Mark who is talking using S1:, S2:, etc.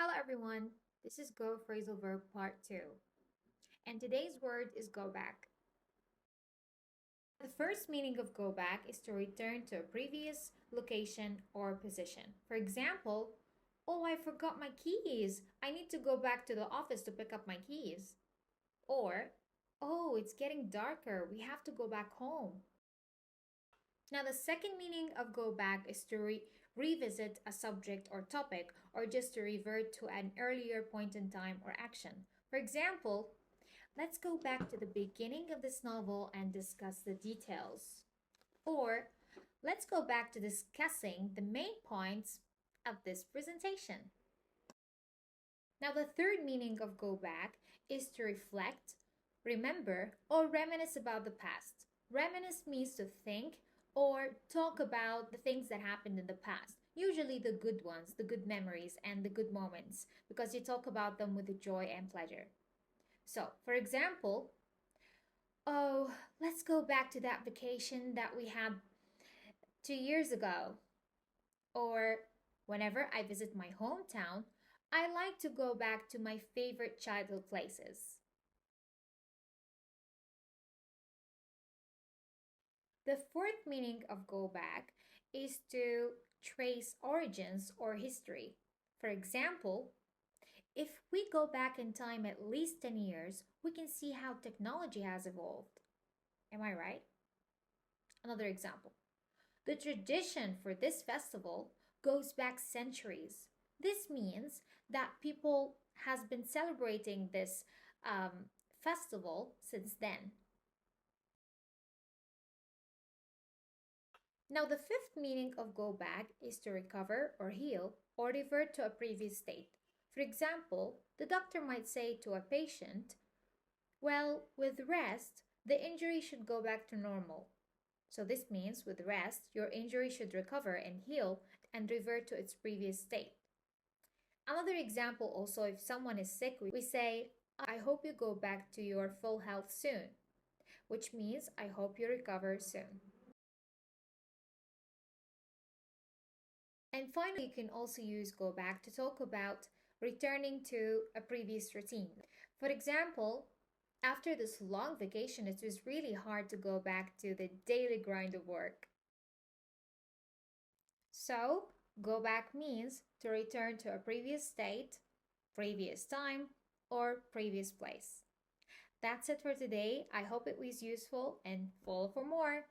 S1: Hello everyone, this is Go Phrasal Verb Part 2, and today's word is go back. The first meaning of go back is to return to a previous location or position. For example, oh, I forgot my keys. I need to go back to the office to pick up my keys. Or, oh, it's getting darker. We have to go back home. Now, the second meaning of go back is to revisit a subject or topic, or just to revert to an earlier point in time or action. For example, let's go back to the beginning of this novel and discuss the details. Or, let's go back to discussing the main points of this presentation. Now, the third meaning of go back is to reflect, remember, or reminisce about the past. Reminisce means to think or talk about the things that happened in the past, usually the good ones, the good memories, and the good moments, because you talk about them with joy and pleasure. So, for example, oh, let's go back to that vacation that we had 2 years ago. Or, whenever I visit my hometown, I like to go back to my favorite childhood places. The fourth meaning of go back is to trace origins or history. For example, if we go back in time at least 10 years, we can see how technology has evolved. Am I right? Another example. The tradition for this festival goes back centuries. This means that people has been celebrating this festival since then. Now, the fifth meaning of go back is to recover or heal or revert to a previous state. For example, the doctor might say to a patient, well, with rest, the injury should go back to normal. So this means with rest, your injury should recover and heal and revert to its previous state. Another example also, if someone is sick, we say, I hope you go back to your full health soon, which means I hope you recover soon. And finally, you can also use go back to talk about returning to a previous routine. For example, after this long vacation, it was really hard to go back to the daily grind of work. So, go back means to return to a previous state, previous time, or previous place. That's it for today. I hope it was useful and follow for more.